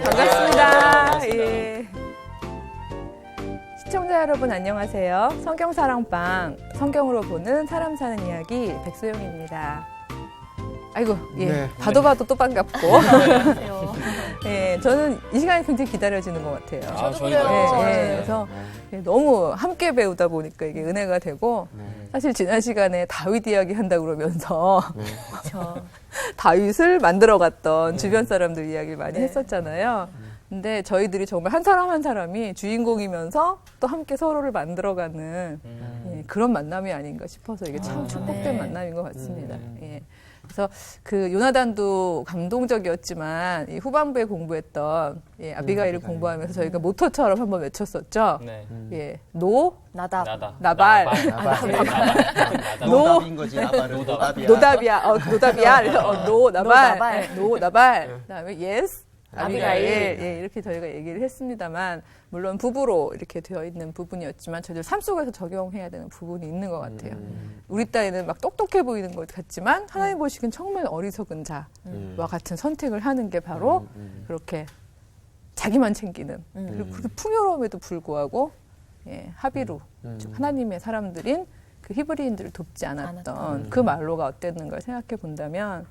반갑습니다. 예. 시청자 여러분 안녕하세요. 성경사랑방, 성경으로 보는 사람 사는 이야기 백소영입니다. 아이고, 예. 네. 봐도 또 반갑고. 안녕하세요. 예, 저는 이 시간이 굉장히 기다려지는 것 같아요. 저도 예, 그래요. 예, 그래서 너무 함께 배우다 보니까 이게 은혜가 되고, 사실 지난 시간에 다윗 이야기 한다 그러면서 다윗을 만들어갔던 주변 사람들 이야기를 많이 했었잖아요. 근데 저희들이 정말 한 사람 한 사람이 주인공이면서 또 함께 서로를 만들어가는 예, 그런 만남이 아닌가 싶어서 이게 참 축복된 만남인 것 같습니다. 예. 그래서 그 요나단도 감동적이었지만 이 후반부에 공부했던 예, 아비가일을 공부하면서 저희가 모토처럼 한번 외쳤었죠. 네. 예, 나답. 나발. 노답인 거지, 나발은. 노답이야. 노답이야. 그래서 나발. 나발. 그다음에 yes. 아비가일. 예, 이렇게 저희가 얘기를 했습니다만 물론 부부로 이렇게 되어 있는 부분이었지만 저희들 삶 속에서 적용해야 되는 부분이 있는 것 같아요. 우리 딸에는 막 똑똑해 보이는 것 같지만 하나님 보시기엔 정말 어리석은 자와 같은 선택을 하는 게 바로 그렇게 자기만 챙기는 그리고 그 풍요로움에도 불구하고 예, 합의로 즉 하나님의 사람들인 그 히브리인들을 돕지 않았던 그 말로가 어땠는가 생각해 본다면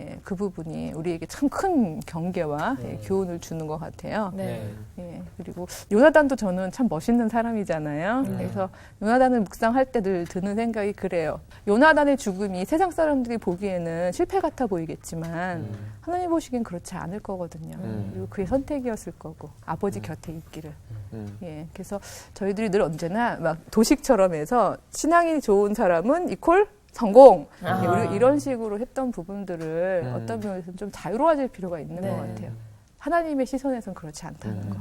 예, 그 부분이 우리에게 참 큰 경계와 예, 교훈을 주는 것 같아요. 네. 예, 그리고 요나단도 저는 참 멋있는 사람이잖아요. 그래서 요나단을 묵상할 때 늘 드는 생각이 그래요. 요나단의 죽음이 세상 사람들이 보기에는 실패 같아 보이겠지만 하나님 보시기엔 그렇지 않을 거거든요. 그리고 그의 선택이었을 거고 아버지 곁에 있기를. 예, 그래서 저희들이 늘 언제나 막 도식처럼 해서 신앙이 좋은 사람은 이퀄 성공. 예, 우리가 이런 식으로 했던 부분들을 어떤 면에서는 좀 자유로워질 필요가 있는 것 같아요. 하나님의 시선에선 그렇지 않다는 거.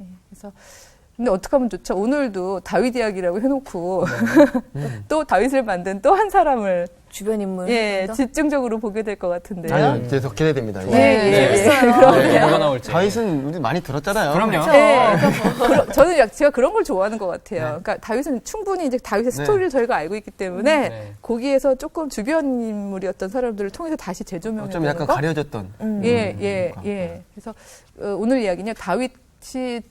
예, 그래서 근데 어떻게 하면 좋죠? 오늘도 다윗 이야기라고 해놓고 또 다윗을 만든 또 한 사람을 주변 인물. 예, 집중적으로 보게 될 것 같은데요. 아니요, 계속 기대됩니다. 재밌어요. 뭐가 나올지. 다윗은 우리 많이 들었잖아요. 그럼요. 네, 저는 제가 그런 걸 좋아하는 것 같아요. 그러니까 다윗은 충분히 이제 다윗의 스토리를 저희가 알고 있기 때문에 거기에서 조금 주변 인물이었던 사람들을 통해서 다시 재조명해 좀 보는 약간 거. 가려졌던. 예. 그래서 오늘 이야기는 다윗이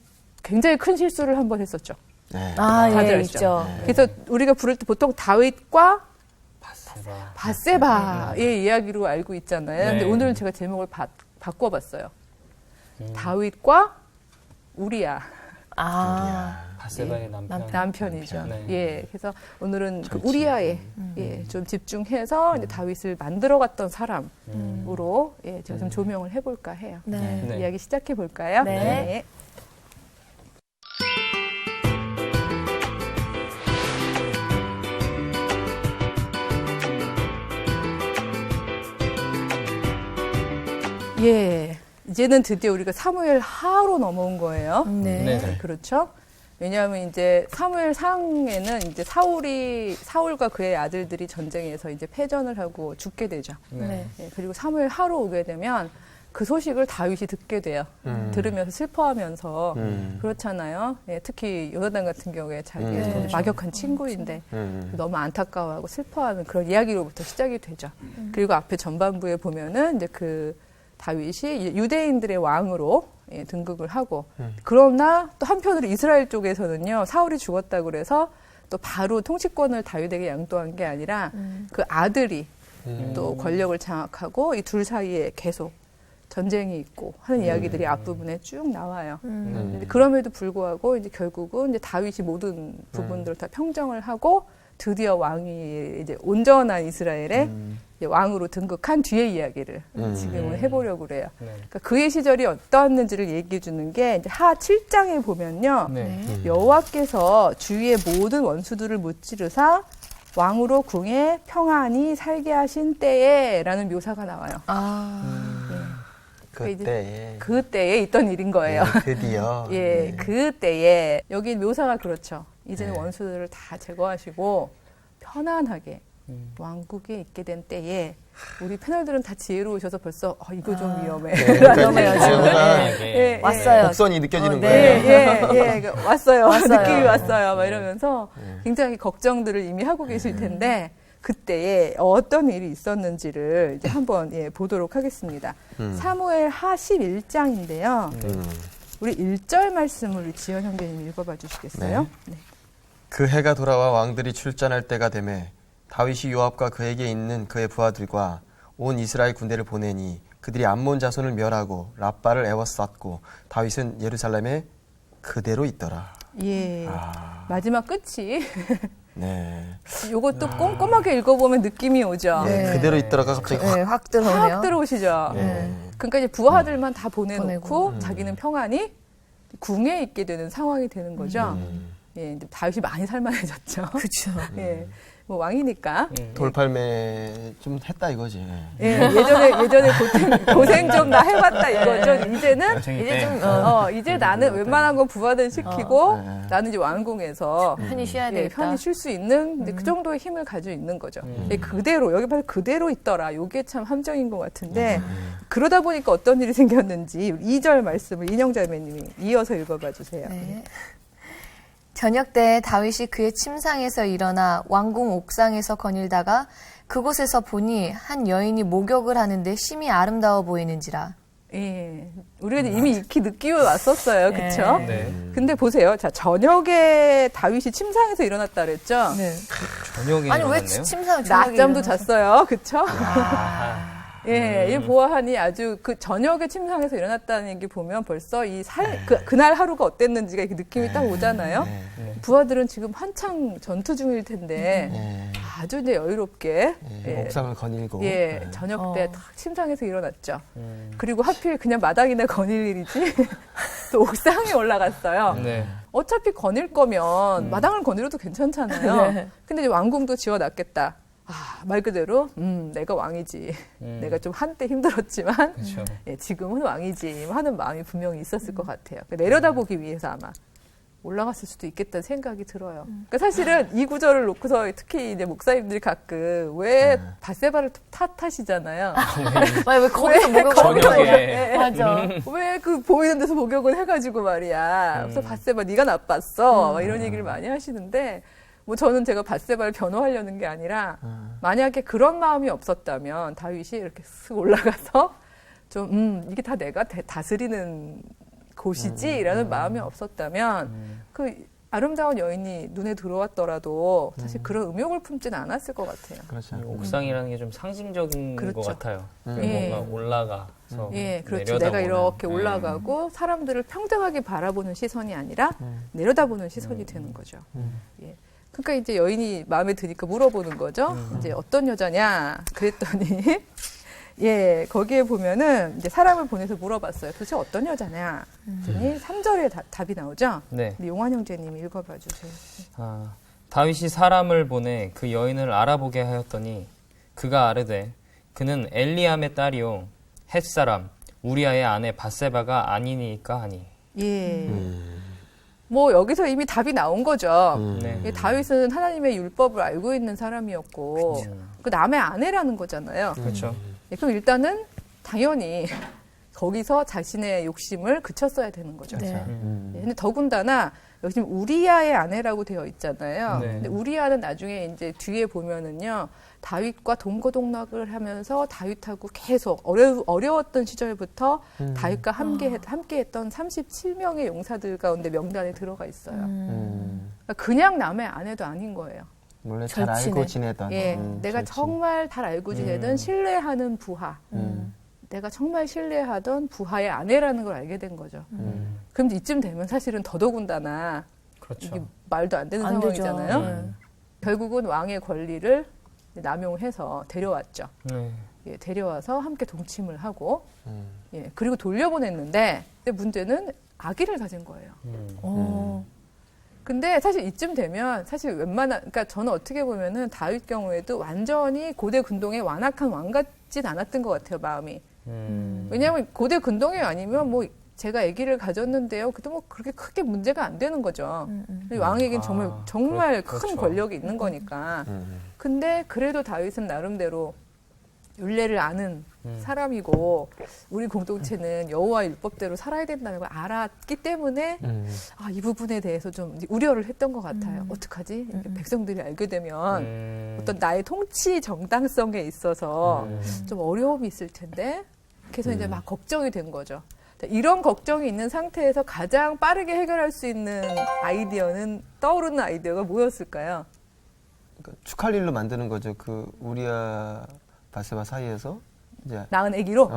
굉장히 큰 실수를 한번 했었죠. 네. 다들 알죠. 있죠. 그래서 우리가 부를 때 보통 다윗과 바세바. 바세바의 이야기로 알고 있잖아요. 네. 근데 오늘은 제가 제목을 바꿔봤어요. 다윗과 우리야. 바세바의 남편이죠. 네. 예, 그래서 오늘은 그 우리아에 예, 좀 집중해서 이제 다윗을 만들어갔던 사람으로 예, 제가 좀 조명을 해볼까 해요. 네. 이야기 시작해 볼까요? 네. 예, 이제는 드디어 우리가 사무엘 하로 넘어온 거예요. 네. 그렇죠? 왜냐하면 이제 사무엘 상에는 이제 사울과 그의 아들들이 전쟁에서 이제 패전을 하고 죽게 되죠. 네. 예, 그리고 사무엘 하로 오게 되면 그 소식을 다윗이 듣게 돼요. 들으면서 슬퍼하면서 그렇잖아요. 예, 특히 요나단 같은 경우에 자기의 그렇죠. 막역한 친구인데 너무 안타까워하고 슬퍼하는 그런 이야기로부터 시작이 되죠. 그리고 앞에 전반부에 보면은 이제 그 다윗이 유대인들의 왕으로 예, 등극을 하고 그러나 또 한편으로 이스라엘 쪽에서는요 사울이 죽었다고 그래서 또 바로 통치권을 다윗에게 양도한 게 아니라 그 아들이 또 권력을 장악하고 이 둘 사이에 계속 전쟁이 있고 하는 이야기들이 앞부분에 쭉 나와요. 근데 그럼에도 불구하고 이제 결국은 이제 다윗이 모든 부분들을 다 평정을 하고 드디어 왕이 이제 온전한 이스라엘의 이제 왕으로 등극한 뒤의 이야기를 지금은 해보려고 그래요. 그러니까 그의 시절이 어떠했는지를 얘기해 주는 게 이제 하 7장에 보면요. 여호와께서 주위의 모든 원수들을 무찌르사 왕으로 궁에 평안히 살게 하신 때에 라는 묘사가 나와요. 그때에 있던 일인 거예요. 드디어. 예, 그때에 여기 묘사가 그렇죠. 이제는 원수들을 다 제거하시고 편안하게 왕국에 있게 된 때에 우리 패널들은 다 지혜로우셔서 벌써 이거 좀 위험해. 그러니까 왔어요. 곡선이 느껴지는 거예요. 왔어요. 느낌이 왔어요. 막 이러면서 굉장히 걱정들을 이미 하고 계실 텐데 그때에 어떤 일이 있었는지를 이제 한번 보도록 하겠습니다. 사무엘 하 11장인데요. 우리 1절 말씀을 우리 지연 형제님 읽어봐 주시겠어요? 네. 그 해가 돌아와 왕들이 출전할 때가 되매 다윗이 요압과 그에게 있는 그의 부하들과 온 이스라엘 군대를 보내니 그들이 암몬 자손을 멸하고 랍바를 애워쌌고 다윗은 예루살렘에 그대로 있더라. 예. 마지막 끝이 네. 요것도 꼼꼼하게 읽어보면 느낌이 오죠. 네. 그대로 있더라가 갑자기 확. 네, 확 들어오네요. 확 들어오시죠. 네. 그러니까 이제 부하들만 다 보내놓고 보내고. 자기는 평안히 궁에 있게 되는 상황이 되는 거죠. 예, 근데 다윗이 많이 살만해졌죠. 그렇죠. 예, 뭐 왕이니까. 돌팔매 좀 했다 이거지. 예, 예전에 고생 좀 나 해봤다 이거죠. 이제는 이제 좀 이제 나는 웬만한 건 부하들 시키고 네. 나는 이제 왕궁에서 편히 쉬어야 예, 되겠다. 편히 쉴 수 있는 근데 그 정도의 힘을 가지고 있는 거죠. 예, 그대로 여기 봐서 그대로 있더라. 이게 참 함정인 것 같은데 그러다 보니까 어떤 일이 생겼는지 2절 말씀을 인영자매님이 이어서 읽어봐 주세요. 네. 저녁 때 다윗이 그의 침상에서 일어나 왕궁 옥상에서 거닐다가 그곳에서 보니 한 여인이 목욕을 하는데 심히 아름다워 보이는지라. 예, 우리가 이미 익히 느끼고 왔었어요, 그렇죠? 네. 근데 보세요, 자 저녁에 다윗이 침상에서 일어났다 그랬죠? 네. 저녁에 아니 왜 일어났네요? 침상 저녁에 낮잠도 일어나서- 잤어요, 그렇죠? 아, 예, 이 보아하니 아주 그 저녁에 침상에서 일어났다는 얘기 보면 벌써 그날 하루가 어땠는지가 이렇게 느낌이 딱 오잖아요. 네. 부하들은 지금 한창 전투 중일 텐데 네. 아주 이제 여유롭게 예. 옥상을 거닐고. 예, 네. 저녁 때 딱 침상에서 일어났죠. 그리고 하필 그냥 마당이나 거닐 일이지 또 옥상에 올라갔어요. 네. 어차피 거닐 거면 마당을 거닐어도 괜찮잖아요. 네. 근데 이제 왕궁도 지어놨겠다. 말 그대로 내가 왕이지. 내가 좀 한때 힘들었지만 그렇죠. 예, 지금은 왕이지 하는 마음이 분명히 있었을 것 같아요. 내려다보기 위해서 아마 올라갔을 수도 있겠다는 생각이 들어요. 그러니까 사실은 이 구절을 놓고서 특히 이제 목사님들이 가끔 왜 바세바를 탓하시잖아요. 아니, 왜 거기서 목욕을 저녁에. 맞아. 왜 그 보이는 데서 목욕을 해가지고 말이야. 그래서 바세바 네가 나빴어. 막 이런 얘기를 많이 하시는데 뭐 저는 제가 바세바를 변호하려는 게 아니라 만약에 그런 마음이 없었다면 다윗이 이렇게 쓱 올라가서 좀 이게 다 내가 다스리는 곳이지라는 마음이 없었다면 그 아름다운 여인이 눈에 들어왔더라도 사실 그런 음욕을 품지는 않았을 것 같아요. 그렇죠. 옥상이라는 게 좀 상징적인 그렇죠. 것 같아요. 예. 뭔가 올라가서 예, 그렇죠. 내려다보는. 내가 이렇게 네. 올라가고 사람들을 평등하게 바라보는 시선이 아니라 내려다보는 시선이 되는 거죠. 예. 그러니까 이제 여인이 마음에 드니까 물어보는 거죠. 이제 어떤 여자냐 그랬더니 예, 거기에 보면은 이제 사람을 보내서 물어봤어요. 도대체 어떤 여자냐? 그랬더니 3절에 답이 나오죠. 네. 우리 용환 형제님이 읽어봐 주세요. 아, 다윗이 사람을 보내 그 여인을 알아보게 하였더니 그가 아뢰되 그는 엘리암의 딸이요 햇사람 우리아의 아내 바세바가 아니니까 하니. 예. 뭐 여기서 이미 답이 나온 거죠. 네. 예, 다윗은 하나님의 율법을 알고 있는 사람이었고 그 남의 아내라는 거잖아요. 그렇죠. 예, 그럼 일단은 당연히 거기서 자신의 욕심을 그쳤어야 되는 거죠. 네. 예, 근데 더군다나 여기 지금 우리아의 아내라고 되어 있잖아요. 네. 근데 우리아는 나중에 이제 뒤에 보면은요, 다윗과 동거동락을 하면서 다윗하고 계속 어려웠던 시절부터 다윗과 함께했던 37명의 용사들 가운데 명단에 들어가 있어요. 그러니까 그냥 남의 아내도 아닌 거예요. 원래 잘 절친해. 알고 지내던. 예, 내가 절친. 정말 잘 알고 지내던 신뢰하는 부하. 내가 정말 신뢰하던 부하의 아내라는 걸 알게 된 거죠. 그럼 이쯤 되면 사실은 더더군다나 그렇죠. 이게 말도 안 되는 안 되죠. 상황이잖아요. 네. 결국은 왕의 권리를 남용해서 데려왔죠. 네. 예, 데려와서 함께 동침을 하고, 예, 그리고 돌려보냈는데, 근데 문제는 아기를 가진 거예요. 근데 사실 이쯤 되면 사실 그러니까 저는 어떻게 보면은 다윗 경우에도 완전히 고대 근동의 완악한 왕 같진 않았던 것 같아요, 마음이. 왜냐하면 고대 근동이 아니면 뭐 제가 아기를 가졌는데요. 그래도 뭐 그렇게 크게 문제가 안 되는 거죠. 왕에겐 정말 큰 그렇죠. 권력이 있는 거니까. 근데 그래도 다윗은 나름대로 율례를 아는 사람이고 우리 공동체는 여호와 율법대로 살아야 된다는 걸 알았기 때문에 이 부분에 대해서 좀 우려를 했던 것 같아요. 어떡하지? 백성들이 알게 되면 어떤 나의 통치 정당성에 있어서 좀 어려움이 있을 텐데 그래서 이제 막 걱정이 된 거죠. 이런 걱정이 있는 상태에서 가장 빠르게 해결할 수 있는 아이디어는 떠오르는 아이디어가 뭐였을까요? 그러니까 축할 일로 만드는 거죠. 그 우리아 바세바 사이에서 이제 낳은 아기로?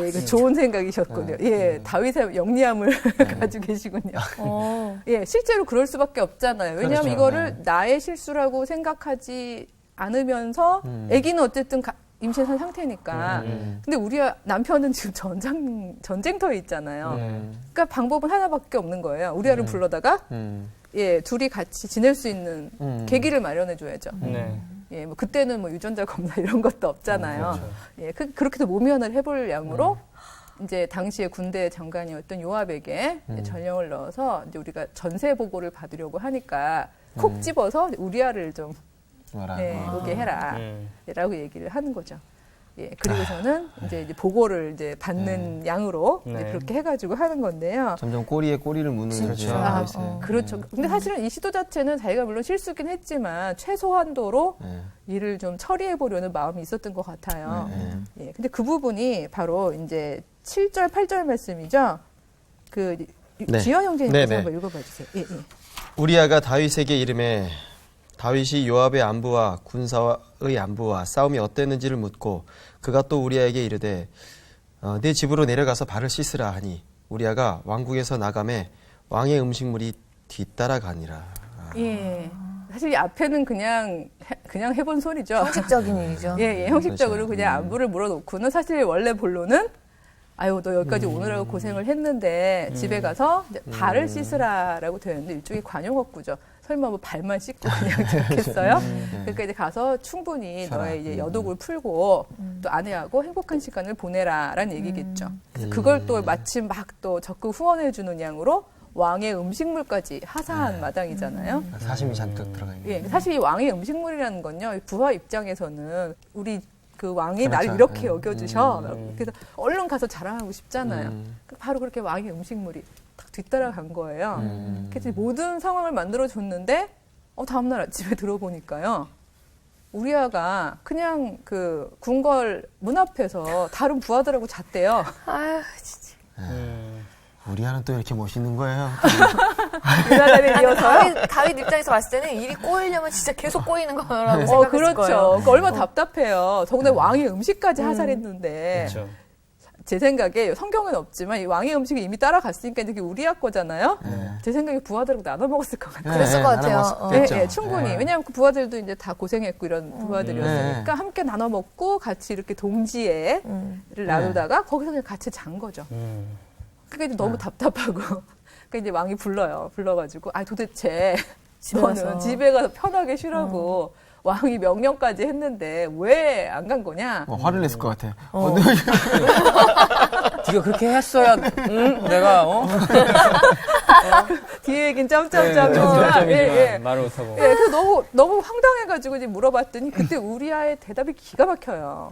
예, 이거 좋은 생각이셨군요. 예, 다윗의 영리함을 가지고 계시군요. 예, 실제로 그럴 수밖에 없잖아요. 왜냐하면 그렇죠. 이거를 나의 실수라고 생각하지 않으면서 아기는 어쨌든 임신한 상태니까. 근데 우리 남편은 지금 전쟁터에 있잖아요. 그러니까 방법은 하나밖에 없는 거예요. 우리아를 불러다가 예, 둘이 같이 지낼 수 있는 계기를 마련해 줘야죠. 네. 예, 뭐 그때는 뭐 유전자 검사 이런 것도 없잖아요. 그렇죠. 예, 그렇게도 모면을 해볼 양으로 이제 당시에 군대 장관이었던 요압에게 이제 전령을 넣어서 이제 우리가 전세 보고를 받으려고 하니까 콕 집어서 우리아를 좀 예, 오게 해라라고 얘기를 하는 거죠. 예, 그리고서는 이제 보고를 이제 받는 양으로 이제 네. 그렇게 해가지고 하는 건데요. 점점 꼬리에 꼬리를 무는 그렇죠. 그렇죠. 근데 사실은 이 시도 자체는 자기가 물론 실수긴 했지만 최소한도로 일을 좀 처리해 보려는 마음이 있었던 것 같아요. 예, 근데 그 부분이 바로 이제 7절, 8절 말씀이죠. 그 네. 지현 형제님께서 네네. 한번 읽어봐 주세요. 예, 예. 우리아가 다윗에게 이름해 다윗이 요압의 안부와 군사의 안부와 싸움이 어땠는지를 묻고 그가 또 우리아에게 이르되 네 집으로 내려가서 발을 씻으라 하니 우리아가 왕궁에서 나가매 왕의 음식물이 뒤따라가니라. 예. 사실 이 앞에는 그냥 해본 소리죠. 형식적인 일이죠. 예, 형식적으로 그렇죠. 그냥 안부를 물어놓고는 사실 원래 본론은 아유, 너 여기까지 오느라고 고생을 했는데 집에 가서 이제 발을 씻으라라고 되어 있는데 일종의 관용어구죠. 설마 뭐 발만 씻고 그냥 좋겠어요? 그러니까 이제 가서 충분히 쉬어라. 너의 이제 여독을 풀고 또 아내하고 행복한 시간을 보내라라는 얘기겠죠. 그래서 그걸 또 마침 막 또 적극 후원해주는 양으로 왕의 음식물까지 하사한 마당이잖아요. 사심이 잔뜩 들어가 있는. 예, 사실 이 왕의 음식물이라는 건요, 부하 입장에서는 우리 그 왕이 그렇죠. 나를 이렇게 여겨주셔. 그래서 얼른 가서 자랑하고 싶잖아요. 바로 그렇게 왕의 음식물이 딱 뒤따라간 거예요. 그래서 모든 상황을 만들어줬는데, 다음날 아침에 들어보니까요, 우리아가 그냥 그 궁궐 문 앞에서 다른 부하들하고 잤대요. 아유, 진짜. 우리아는 또 이렇게 멋있는 거예요. 우리아를 이어서요? 다윗 입장에서 봤을 때는 일이 꼬이려면 진짜 계속 꼬이는 거라고 생각했을 그렇죠. 거예요. 그러니까 얼마나 답답해요. 더군다나 왕의 음식까지 하살했는데. 그렇죠. 제 생각에 성경은 없지만 이 왕의 음식이 이미 따라갔으니까 이게 우리아 거잖아요. 제 생각에 부하들하고 나눠 먹었을 것 같아요. 그랬을 것 같아요. 예, 충분히. 왜냐하면 그 부하들도 이제 다 고생했고 이런 부하들이었으니까 함께 나눠 먹고 같이 이렇게 동지애를 나누다가 거기서 그냥 같이 잔 거죠. 그게 이제 너무 답답하고. 그러니까 이제 왕이 불러가지고, 도대체 너는 집에 가서 편하게 쉬라고 왕이 명령까지 했는데 왜 안 간 거냐? 화를 냈을 것 같아. 네가 그렇게 했어야 내가 뒤에 얘긴 점점점이지만 말을 못하고. 예, 그래서 너무 황당해가지고 이제 물어봤더니 그때 우리아의 대답이 기가 막혀요.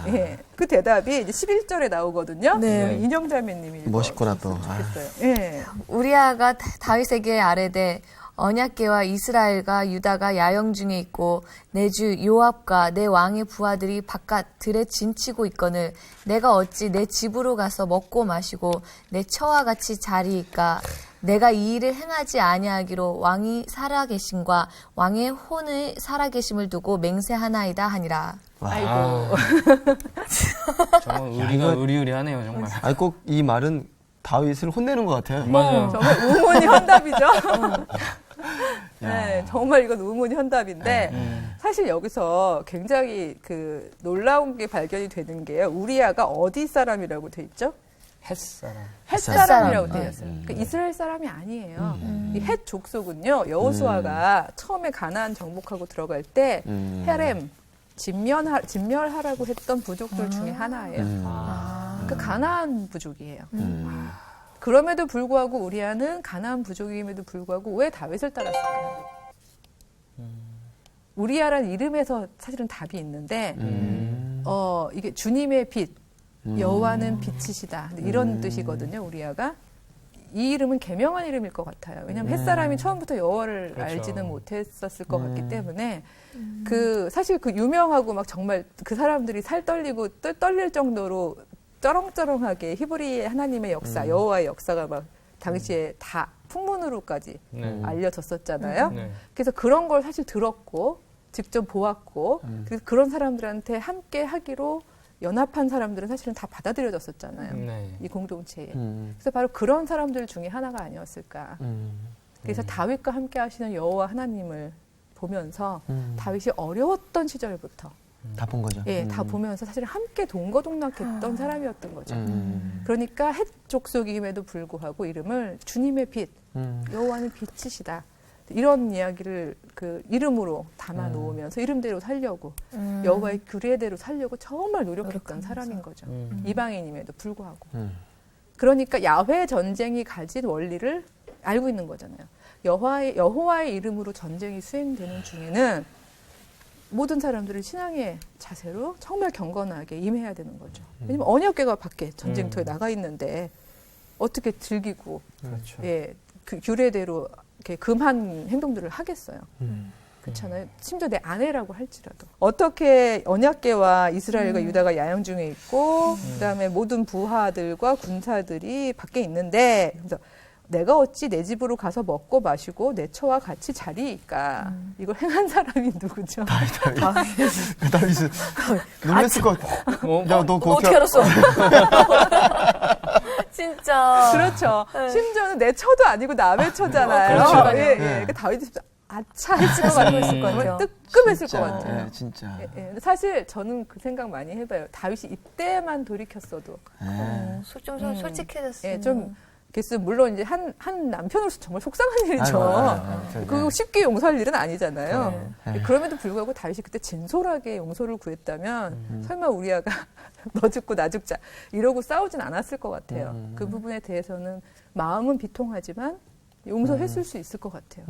예, 그 대답이 이제 11절에 나오거든요. 네. 인형자매님이 멋있구나 또. 좋겠어요. 예. 우리아가 다윗에게 아뢰되 언약궤와 이스라엘과 유다가 야영 중에 있고 내 주 요압과 내 왕의 부하들이 바깥 들에 진치고 있거늘 내가 어찌 내 집으로 가서 먹고 마시고 내 처와 같이 자리이까 내가 이 일을 행하지 아니하기로 왕이 살아계심과 왕의 혼의 살아계심을 두고 맹세하나이다 하니라. 아이고. 정말 의리하네요 정말. 아니 꼭 이 말은 다윗을 혼내는 것 같아요. 맞아요. 정말 우문이 현답이죠. 네, 정말 이건 우문이 현답인데 사실 여기서 굉장히 그 놀라운 게 발견이 되는 게요. 우리아가 어디 사람이라고 돼 있죠? 햇사람. 헷 사람이라고 되어 있어요. 그러니까 이스라엘 사람이 아니에요. 이 헷 족속은요. 여호수아가 처음에 가나안 정복하고 들어갈 때 헤렘 진멸하라고 했던 부족들 중에 하나예요. 그 가나안 부족이에요. 그럼에도 불구하고 우리아는 가나안 부족임에도 불구하고 왜 다윗을 따랐을까요? 우리아라는 이름에서 사실은 답이 있는데 이게 주님의 빛, 여호와는 빛이시다. 이런 뜻이거든요, 우리아가. 이 이름은 계명한 이름일 것 같아요. 왜냐하면 햇사람이 처음부터 여호와를 그렇죠. 알지는 못했었을 것 같기 때문에 사실 그 유명하고 막 정말 그 사람들이 살 떨리고 떨릴 정도로 쩌렁쩌렁하게 히브리 하나님의 역사, 여호와의 역사가 막 당시에 다 풍문으로까지 알려졌었잖아요. 네. 그래서 그런 걸 사실 들었고 직접 보았고 그래서 그런 사람들한테 함께 하기로 연합한 사람들은 사실은 다 받아들여졌었잖아요. 네. 이 공동체에. 그래서 바로 그런 사람들 중에 하나가 아니었을까. 그래서 다윗과 함께 하시는 여호와 하나님을 보면서 다윗이 어려웠던 시절부터 다 본 거죠. 예, 다 보면서 사실 함께 동거동락했던 사람이었던 거죠. 그러니까 헷 족속임에도 불구하고 이름을 주님의 빛, 여호와는 빛이시다. 이런 이야기를 그 이름으로 담아 놓으면서 이름대로 살려고 여호와의 규례대로 살려고 정말 노력했던 사람인 거죠. 이방인임에도 불구하고. 그러니까 야훼 전쟁이 가진 원리를 알고 있는 거잖아요. 여호와의 이름으로 전쟁이 수행되는 중에는 모든 사람들을 신앙의 자세로 정말 경건하게 임해야 되는 거죠. 왜냐면 언약궤가 밖에 전쟁터에 나가 있는데 어떻게 즐기고 그렇죠. 예, 그 규례대로 이렇게 금한 행동들을 하겠어요. 그렇잖아요. 심지어 내 아내라고 할지라도 어떻게 언약궤와 이스라엘과 유다가 야영 중에 있고 그다음에 모든 부하들과 군사들이 밖에 있는데 그래서 내가 어찌 내 집으로 가서 먹고 마시고 내 처와 같이 자리일까? 이걸 행한 사람이 누구죠? 다윗은 놀랬을 것 같아. 야, 너 그거 어떻게 알았어? 진짜. 그렇죠. 심지어는 내 처도 아니고 남의 처잖아요. 그렇죠. 예, 예. 그러니까 다윗이 진짜 아차 했을 것 같아요. 같아요. 뜨끔했을 것 진짜, 같아요. 예, 진짜. 예, 예. 근데 사실 저는 그 생각 많이 해봐요. 다윗이 이때만 돌이켰어도 좀 솔직해졌어요. 예, 좀 물론 이제 한 남편으로서 정말 속상한 일이죠. 그거 쉽게 용서할 일은 아니잖아요. 그럼에도 불구하고 다윗이 그때 진솔하게 용서를 구했다면 설마 우리아가 너 죽고 나 죽자 이러고 싸우진 않았을 것 같아요. 그 부분에 대해서는 마음은 비통하지만 용서했을 수 있을 것 같아요.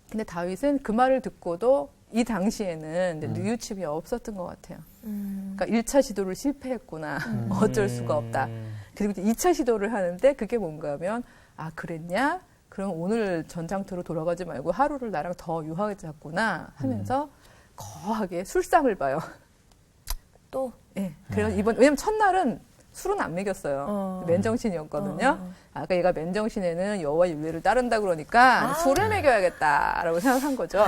근데 다윗은 그 말을 듣고도 이 당시에는 뉘우침이 없었던 것 같아요. 그러니까 1차 시도를 실패했구나. 어쩔 수가 없다. 그리고 2차 시도를 하는데 그게 뭔가 하면 아 그랬냐? 그럼 오늘 전장터로 돌아가지 말고 하루를 나랑 더 유하겠구나 하면서 거하게 술상을 봐요. 또? 예. 그래서 왜냐면 첫날은 술은 안 먹였어요. 맨정신이었거든요. 아까 얘가 맨정신에는 여호와 율례를 따른다 그러니까 술을 먹여야겠다라고 생각한 거죠.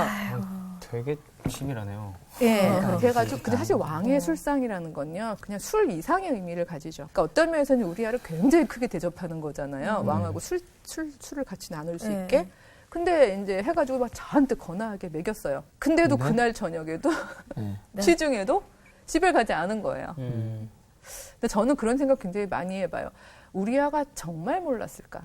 되게 치밀하네요. 예. 그래가지고 근데 사실 왕의 술상이라는 건요, 그냥 술 이상의 의미를 가지죠. 그러니까 어떤 면에서는 우리아를 굉장히 크게 대접하는 거잖아요. 왕하고 술을 같이 나눌 수 있게. 근데 이제 해가지고 막 저한테 거나하게 먹였어요. 근데도 그날 저녁에도 시중에도 집에 가지 않은 거예요. 근데 저는 그런 생각 굉장히 많이 해봐요. 우리아가 정말 몰랐을까?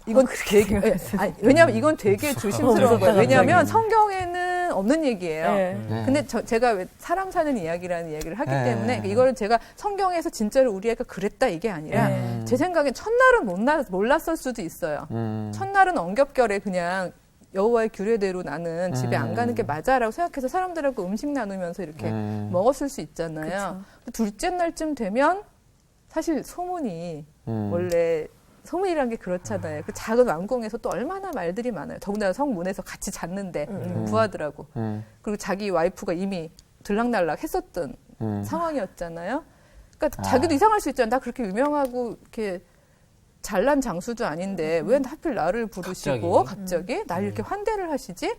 이건 되게 왜냐하면 이건 되게 조심스러운 거예요. 왜냐하면 성경에는 없는 얘기예요. 근데 제가 왜 사람 사는 이야기라는 이야기를 하기 때문에 이거는 제가 성경에서 진짜로 우리아가 그랬다 이게 아니라 제 생각엔 첫날은 몰랐을 수도 있어요. 첫날은 엉겹결에 그냥 여호와의 규례대로 나는 집에 안 가는 게 맞아라고 생각해서 사람들하고 음식 나누면서 이렇게 먹었을 수 있잖아요. 둘째 날쯤 되면 사실 소문이 원래 소문이란 게 그렇잖아요. 그 작은 왕궁에서 또 얼마나 말들이 많아요. 더군다나 성문에서 같이 잤는데 부하들하고 그리고 자기 와이프가 이미 들락날락 했었던 상황이었잖아요. 그러니까 자기도 이상할 수 있잖아요. 나 그렇게 유명하고 이렇게 잘난 장수도 아닌데 왜 하필 나를 부르시고 갑자기 날 이렇게 환대를 하시지?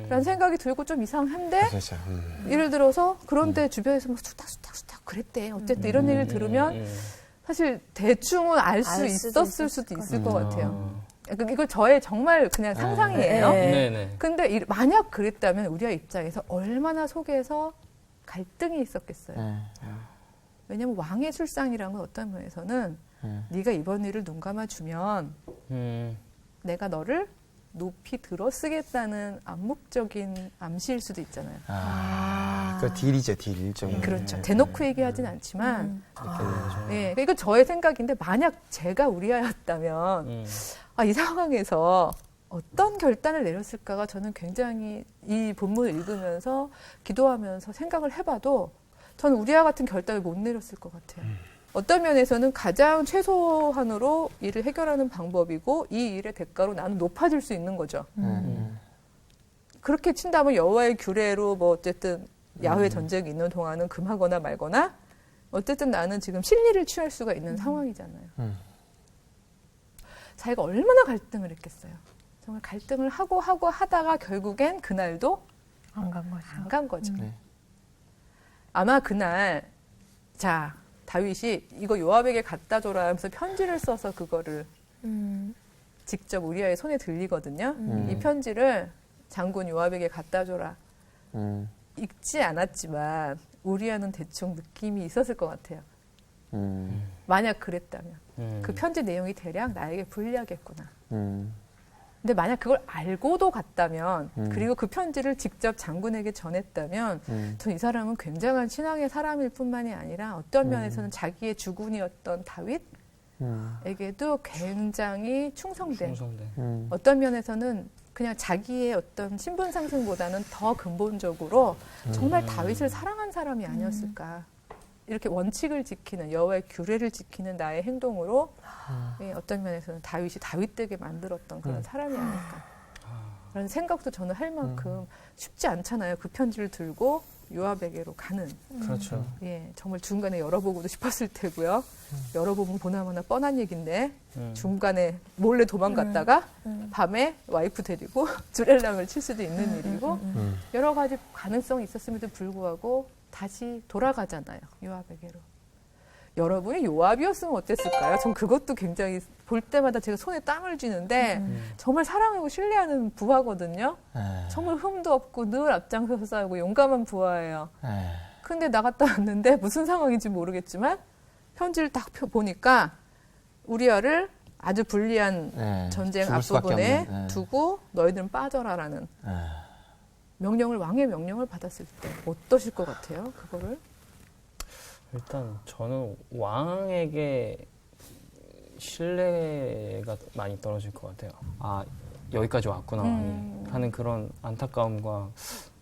라는 생각이 들고 좀 이상한데 예를 들어서 그런데 주변에서 막 수탁 그랬대. 어쨌든 이런 얘기를 들으면 사실 대충은 알 수 있었을 수도 있을 것 같아요. 이거 저의 정말 그냥 상상이에요. 근데 만약 그랬다면 우리가 입장에서 얼마나 속에서 갈등이 있었겠어요. 왜냐면 왕의 술상이라는 건 어떤 면에서는 네가 이번 일을 눈 감아주면 내가 너를 높이 들어쓰겠다는 암묵적인 암시일 수도 있잖아요. 그 딜이죠, 딜 일종의. 그렇죠. 대놓고 얘기하진 않지만. 예, 이거 저의 생각인데 만약 제가 우리아였다면 이 상황에서 어떤 결단을 내렸을까가 저는 굉장히 이 본문을 읽으면서 기도하면서 생각을 해봐도 저는 우리와 같은 결단을 못 내렸을 것 같아요. 어떤 면에서는 가장 최소한으로 일을 해결하는 방법이고 이 일의 대가로 나는 높아질 수 있는 거죠. 그렇게 친다면 여호와의 규례로 뭐 어쨌든 야훼 전쟁이 있는 동안은 금하거나 말거나 어쨌든 나는 지금 실리를 취할 수가 있는 상황이잖아요. 자기가 얼마나 갈등을 했겠어요. 정말 갈등을 하고 하다가 결국엔 그날도 안 간 거죠. 안 간 거죠. 네. 아마 그날 자 다윗이 이거 요압에게 갖다 줘라 하면서 편지를 써서 그거를 직접 우리아의 손에 들리거든요. 이 편지를 장군 요압에게 갖다 줘라. 읽지 않았지만 우리아는 대충 느낌이 있었을 것 같아요. 만약 그랬다면 그 편지 내용이 대략 나에게 불리하겠구나. 근데 만약 그걸 알고도 갔다면 그리고 그 편지를 직접 장군에게 전했다면 전 이 사람은 굉장한 신앙의 사람일 뿐만이 아니라 어떤 면에서는 자기의 주군이었던 다윗에게도 굉장히 충성된 어떤 면에서는 그냥 자기의 어떤 신분 상승보다는 더 근본적으로 정말 다윗을 사랑한 사람이 아니었을까. 이렇게 원칙을 지키는 여호와의 규례를 지키는 나의 행동으로 어떤 면에서는 다윗이 다윗되게 만들었던 그런 사람이 아닐까. 그런 생각도 저는 할 만큼 쉽지 않잖아요. 그 편지를 들고 요압에게로 가는. 그렇죠. 예, 정말 중간에 열어보고도 싶었을 테고요. 열어보면 보나마나 뻔한 얘기인데 중간에 몰래 도망갔다가 밤에 와이프 데리고 주렐랑을 칠 수도 있는 일이고 여러 가지 가능성이 있었음에도 불구하고 다시 돌아가잖아요. 요압에게로. 여러분이 요압이었으면 어땠을까요? 전 그것도 굉장히 볼 때마다 제가 손에 땀을 쥐는데 정말 사랑하고 신뢰하는 부하거든요. 정말 흠도 없고 늘 앞장서서 싸우고 용감한 부하예요. 근데 나갔다 왔는데 무슨 상황인지 모르겠지만 편지를 딱 보니까 우리아를 아주 불리한 전쟁 앞부분에 두고 너희들은 빠져라라는 왕의 명령을 받았을 때 어떠실 것 같아요? 그거를? 일단 저는 왕에게 신뢰가 많이 떨어질 것 같아요. 아, 여기까지 왔구나 왕이 하는 그런 안타까움과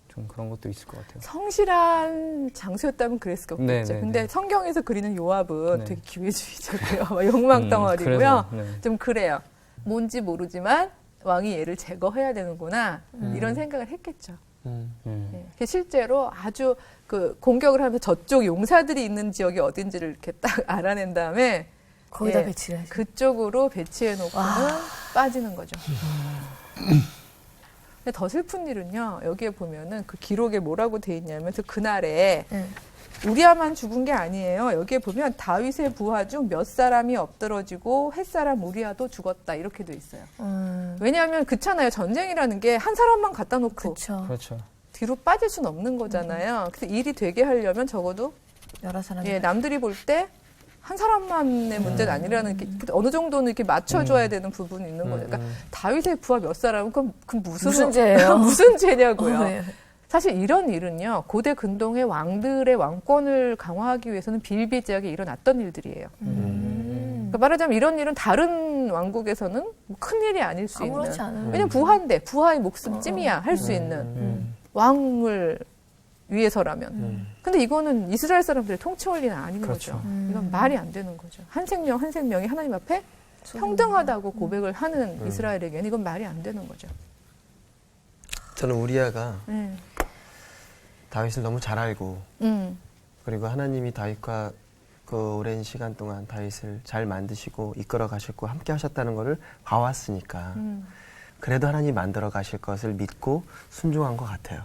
좀 그런 것도 있을 것 같아요. 성실한 장수였다면 그랬을 것 같겠죠. 근데 성경에서 그리는 요압은 되게 기회주의자고요. 욕망 덩어리고요. 좀 그래요. 뭔지 모르지만 왕이 얘를 제거해야 되는구나 이런 생각을 했겠죠. 실제로 아주 그 공격을 하면서 저쪽 용사들이 있는 지역이 어딘지를 이렇게 딱 알아낸 다음에 거기다 배치를 하죠. 그쪽으로 배치해 놓고는 빠지는 거죠. 근데 더 슬픈 일은요. 여기에 보면은 그 기록에 뭐라고 돼 있냐면 그날에 우리아만 죽은 게 아니에요. 여기에 보면 다윗의 부하 중 몇 사람이 엎드러지고 햇사람 우리아도 죽었다 이렇게 돼 있어요. 왜냐하면 그렇잖아요. 전쟁이라는 게 한 사람만 갖다 놓고 그렇죠. 뒤로 빠질 수는 없는 거잖아요. 그래서 일이 되게 하려면 적어도 여러 사람이 남들이 볼 때 한 사람만의 문제는 아니라는 게 어느 정도는 이렇게 맞춰줘야 되는 부분이 있는 거죠. 그러니까 다윗의 부하 몇 사람은 그럼 무슨 죄예요? 무슨 죄냐고요. 네. 사실 이런 일은요. 고대 근동의 왕들의 왕권을 강화하기 위해서는 비일비재하게 일어났던 일들이에요. 그러니까 말하자면 이런 일은 다른 왕국에서는 큰 일이 아닐 수 있는. 아무렇지 않아요. 왜냐면 부하인데 부하의 목숨 찜이야 할 수 있는 왕을 위해서라면. 근데 이거는 이스라엘 사람들의 통치 원리는 아닌 거죠. 이건 말이 안 되는 거죠. 한 생명 한 생명이 하나님 앞에 평등하다고 고백을 하는 이스라엘에게는 이건 말이 안 되는 거죠. 저는 우리아가 다윗을 너무 잘 알고 그리고 하나님이 다윗과 그 오랜 시간 동안 다윗을 잘 만드시고 이끌어 가셨고 함께 하셨다는 것을 봐왔으니까 그래도 하나님 만들어 가실 것을 믿고 순종한 것 같아요.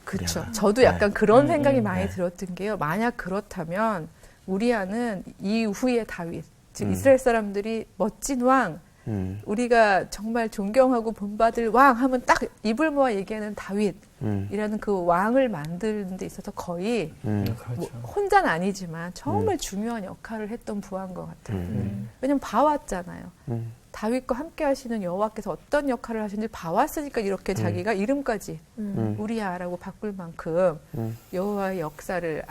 그렇죠. 우리아가. 저도 약간 그런 생각이 많이 들었던 게요. 만약 그렇다면 우리아는 이후의 다윗, 즉 이스라엘 사람들이 멋진 왕, 우리가 정말 존경하고 본받을 왕 하면 딱 입을 모아 얘기하는 다윗이라는 그 왕을 만드는 데 있어서 거의 뭐 혼자는 아니지만 정말 중요한 역할을 했던 부하인 것 같아요. 왜냐면 봐왔잖아요. 다윗과 함께 하시는 여호와께서 어떤 역할을 하시는지 봐왔으니까 이렇게 자기가 이름까지 우리아라고 바꿀 만큼 여호와의 역사를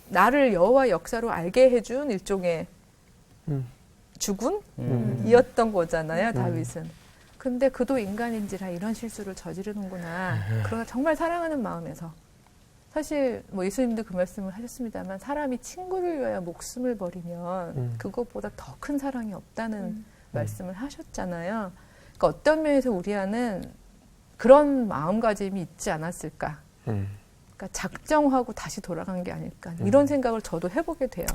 나를 여호와의 역사로 알게 해준 일종의 주군이었던 거잖아요, 다윗은. 근데 그도 인간인지라 이런 실수를 저지르는구나. 그러나 정말 사랑하는 마음에서. 사실 뭐 예수님도 그 말씀을 하셨습니다만 사람이 친구를 위하여 목숨을 버리면 그것보다 더 큰 사랑이 없다는 말씀을 하셨잖아요. 그러니까 어떤 면에서 우리아는 그런 마음가짐이 있지 않았을까. 그러니까 작정하고 다시 돌아간 게 아닐까. 이런 생각을 저도 해보게 돼요.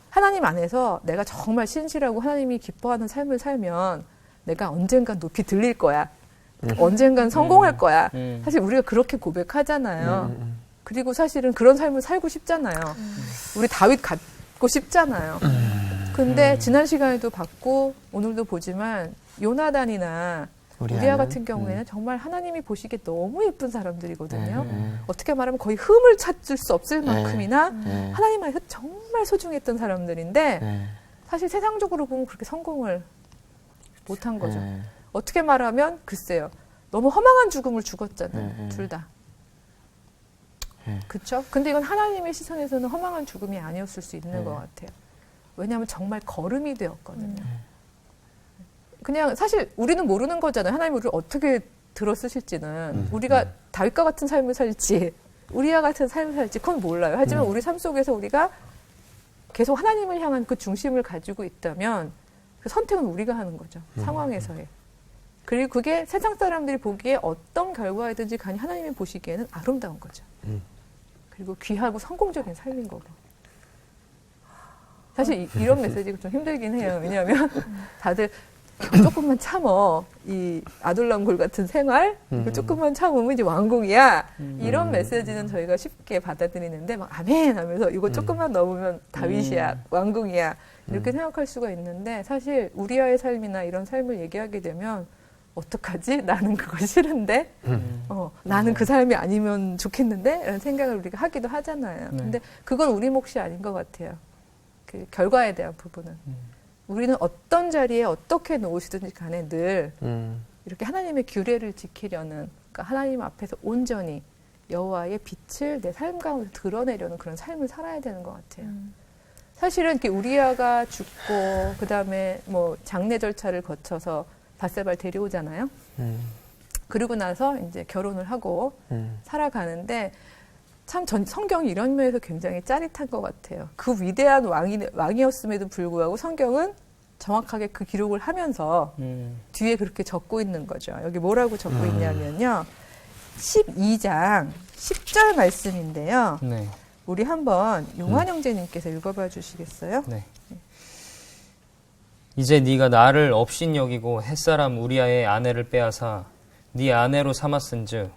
하나님 안에서 내가 정말 신실하고 하나님이 기뻐하는 삶을 살면 내가 언젠간 높이 들릴 거야. 언젠간 성공할 거야. 사실 우리가 그렇게 고백하잖아요. 그리고 사실은 그런 삶을 살고 싶잖아요. 우리 다윗 갖고 싶잖아요. 근데 지난 시간에도 봤고 오늘도 보지만 요나단이나 우리아 같은 경우에는 정말 하나님이 보시기에 너무 예쁜 사람들이거든요. 어떻게 말하면 거의 흠을 찾을 수 없을 만큼이나 하나님 안에서 정말 소중했던 사람들인데 사실 세상적으로 보면 그렇게 성공을 못한 거죠. 어떻게 말하면 글쎄요. 너무 허망한 죽음을 죽었잖아요. 둘 다. 그렇죠? 근데 이건 하나님의 시선에서는 허망한 죽음이 아니었을 수 있는 것 같아요. 왜냐하면 정말 거름이 되었거든요. 그냥 사실 우리는 모르는 거잖아요. 하나님이 우리를 어떻게 들어쓰실지는. 우리가 다윗과 같은 삶을 살지 우리와 같은 삶을 살지 그건 몰라요. 하지만 우리 삶 속에서 우리가 계속 하나님을 향한 그 중심을 가지고 있다면 그 선택은 우리가 하는 거죠. 상황에서의. 그리고 그게 세상 사람들이 보기에 어떤 결과이든지 간에 하나님이 보시기에는 아름다운 거죠. 그리고 귀하고 성공적인 삶인 거고. 사실 이런 메시지가 좀 힘들긴 해요. 왜냐하면 다들 조금만 참어. 이 아둘람굴 같은 생활, 조금만 참으면 이제 왕궁이야. 이런 메시지는 저희가 쉽게 받아들이는데 막 아멘 하면서 이거 조금만 넘으면 다윗이야, 왕궁이야. 이렇게 생각할 수가 있는데 사실 우리아의 삶이나 이런 삶을 얘기하게 되면 어떡하지? 나는 그거 싫은데? 나는 그 삶이 아니면 좋겠는데? 라는 생각을 우리가 하기도 하잖아요. 근데 그건 우리 몫이 아닌 것 같아요. 그 결과에 대한 부분은. 우리는 어떤 자리에 어떻게 놓으시든지 간에 늘 이렇게 하나님의 규례를 지키려는, 그러니까 하나님 앞에서 온전히 여호와의 빛을 내 삶 가운데 드러내려는 그런 삶을 살아야 되는 것 같아요. 사실은 이렇게 우리아가 죽고 그 다음에 뭐 장례 절차를 거쳐서 바세바를 데려오잖아요. 그리고 나서 이제 결혼을 하고 살아가는데 참 성경이 이런 면에서 굉장히 짜릿한 것 같아요. 그 위대한 왕이었음에도 불구하고 성경은 정확하게 그 기록을 하면서 뒤에 그렇게 적고 있는 거죠. 여기 뭐라고 적고 있냐면요. 12장 10절 말씀인데요. 네. 우리 한번 용환 형제님께서 읽어봐 주시겠어요? 네. 이제 네가 나를 업신여기고 햇사람 우리아의 아내를 빼앗아 네 아내로 삼았은즉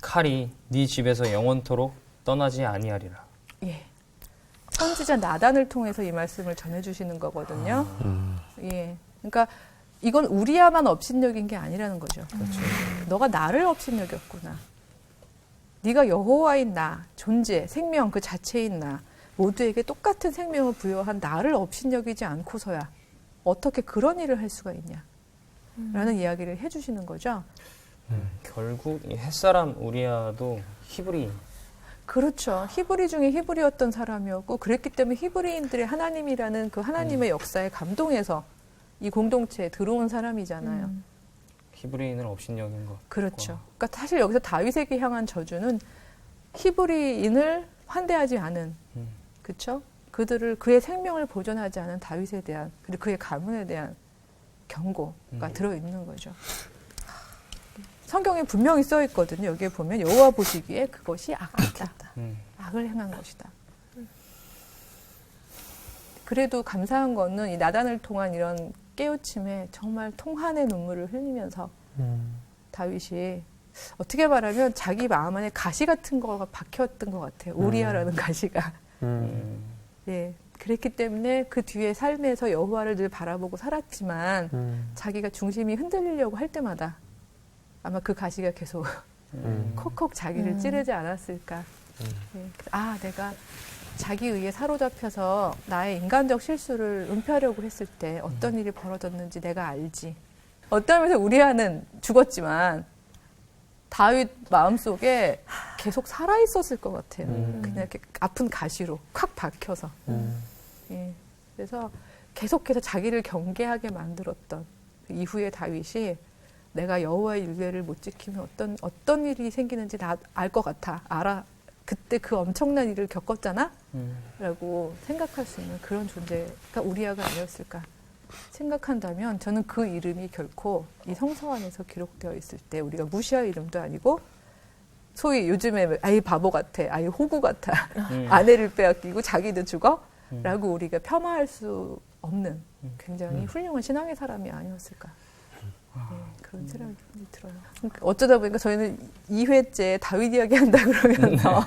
칼이 네 집에서 영원토록 떠나지 아니하리라. 예. 선지자 나단을 통해서 이 말씀을 전해주시는 거거든요. 예. 그러니까 이건 우리아만 업신여긴 게 아니라는 거죠. 그렇죠. 너가 나를 업신여겼구나. 네가 여호와인 나, 존재, 생명 그 자체인 나, 모두에게 똑같은 생명을 부여한 나를 업신여기지 않고서야 어떻게 그런 일을 할 수가 있냐 라는 이야기를 해주시는 거죠. 결국 이 햇사람 우리아도 히브리. 그렇죠. 히브리 중에 히브리였던 사람이었고 그랬기 때문에 히브리인들의 하나님이라는 그 하나님의 역사에 감동해서 이 공동체에 들어온 사람이잖아요. 히브리인을 업신여긴 것. 그렇죠. 그러니까 사실 여기서 다윗에게 향한 저주는 히브리인을 환대하지 않은, 그렇죠? 그들을 그의 생명을 보존하지 않은 다윗에 대한 그리고 그의 가문에 대한 경고가 들어 있는 거죠. 성경에 분명히 써 있거든요. 여기에 보면 여호와 보시기에 그것이 악하다. 악을 행한 것이다. 그래도 감사한 거는 이 나단을 통한 이런 깨우침에 정말 통한의 눈물을 흘리면서 다윗이 어떻게 말하면 자기 마음 안에 가시 같은 거가 박혔던 것 같아요. 우리아라는 가시가. 예, 그랬기 때문에 그 뒤에 삶에서 여호와를 늘 바라보고 살았지만 자기가 중심이 흔들리려고 할 때마다 아마 그 가시가 계속 콕콕 자기를 찌르지 않았을까. 예, 아, 내가 자기 의에 사로잡혀서 나의 인간적 실수를 은폐하려고 했을 때 어떤 일이 벌어졌는지 내가 알지. 어떤 면에서 우리아는 죽었지만 다윗 마음속에 계속 살아있었을 것 같아요. 그냥 이렇게 아픈 가시로 콱 박혀서. 예, 그래서 계속해서 자기를 경계하게 만들었던 그 이후에 다윗이 내가 여호와의 율례를 못 지키면 어떤 일이 생기는지 다 알 것 같아. 알아. 그때 그 엄청난 일을 겪었잖아? 라고 생각할 수 있는 그런 존재가 우리아가 아니었을까 생각한다면 저는 그 이름이 결코 이 성서 안에서 기록되어 있을 때 우리가 무시할 이름도 아니고 소위 요즘에 아이 바보 같아, 아이 호구 같아, 아내를 빼앗기고 자기도 죽어? 라고 우리가 폄하할 수 없는 굉장히 훌륭한 신앙의 사람이 아니었을까. 네, 그런 생각이 들어요. 그러니까 어쩌다 보니까 저희는 2회째 다윗 이야기한다 그러면서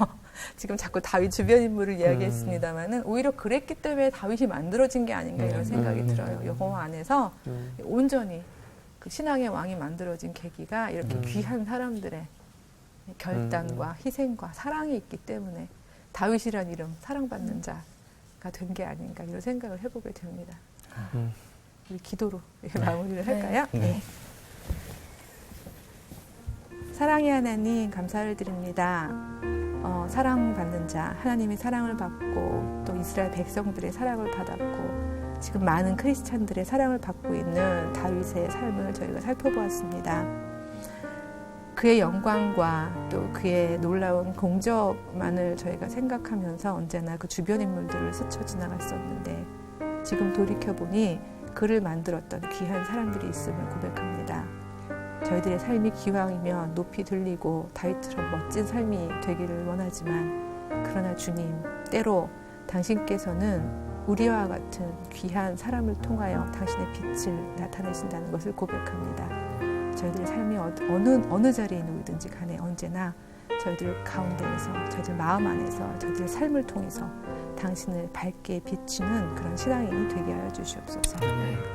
지금 자꾸 다윗 주변 인물을 이야기했습니다만은 오히려 그랬기 때문에 다윗이 만들어진 게 아닌가 이런 생각이 들어요. 여호와 안에서 온전히 그 신앙의 왕이 만들어진 계기가 이렇게 귀한 사람들의 결단과 희생과 사랑이 있기 때문에 다윗이란 이름 사랑받는 자가 된 게 아닌가 이런 생각을 해보게 됩니다. 우리 기도로 마무리를 할까요? 네. 사랑의 하나님 감사를 드립니다. 사랑받는 자, 하나님의 사랑을 받고 또 이스라엘 백성들의 사랑을 받았고 지금 많은 크리스찬들의 사랑을 받고 있는 다윗의 삶을 저희가 살펴보았습니다. 그의 영광과 또 그의 놀라운 공적만을 저희가 생각하면서 언제나 그 주변 인물들을 스쳐 지나갔었는데 지금 돌이켜보니 그를 만들었던 귀한 사람들이 있음을 고백합니다. 저희들의 삶이 기왕이면 높이 들리고 다윗처럼 멋진 삶이 되기를 원하지만 그러나 주님, 때로 당신께서는 우리와 같은 귀한 사람을 통하여 당신의 빛을 나타내신다는 것을 고백합니다. 저희들의 삶이 어느 자리에 누구든지 간에 언제나 저희들 가운데에서 저희들 마음 안에서 저희들의 삶을 통해서 당신을 밝게 비추는 그런 신앙이 되게 하여 주시옵소서.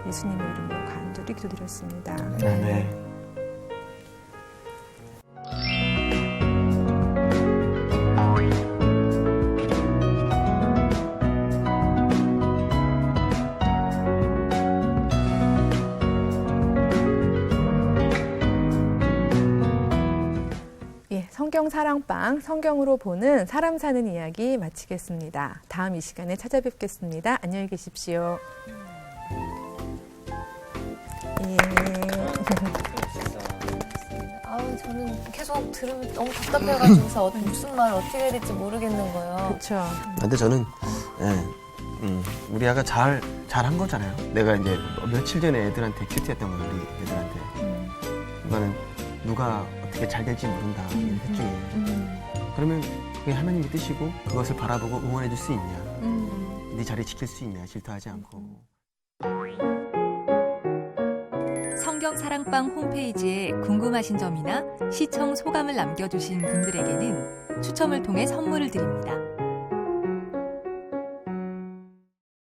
예수님의 이름으로 간절히 기도드렸습니다. 아멘. 성경 사랑방, 성경으로 보는 사람 사는 이야기 마치겠습니다. 다음 이 시간에 찾아뵙겠습니다. 안녕히 계십시오. 저는 계속 들으면 너무 답답해가지고서 무슨 말 어떻게 해야 될지 모르겠는 거예요. 그렇죠. 근데 저는 우리 아가 잘한 거잖아요. 내가 이제 며칠 전에 애들한테 큐티했던 거예요. 우리 애들한테. 이거는 누가 어떻게 잘 될지 모른다. 셋 중에. 그러면 그게 하나님의 뜻이고 그것을 바라보고 응원해 줄 수 있냐. 네 자리 지킬 수 있냐. 질투하지 않고. 성경 사랑방 홈페이지에 궁금하신 점이나 시청 소감을 남겨주신 분들에게는 추첨을 통해 선물을 드립니다.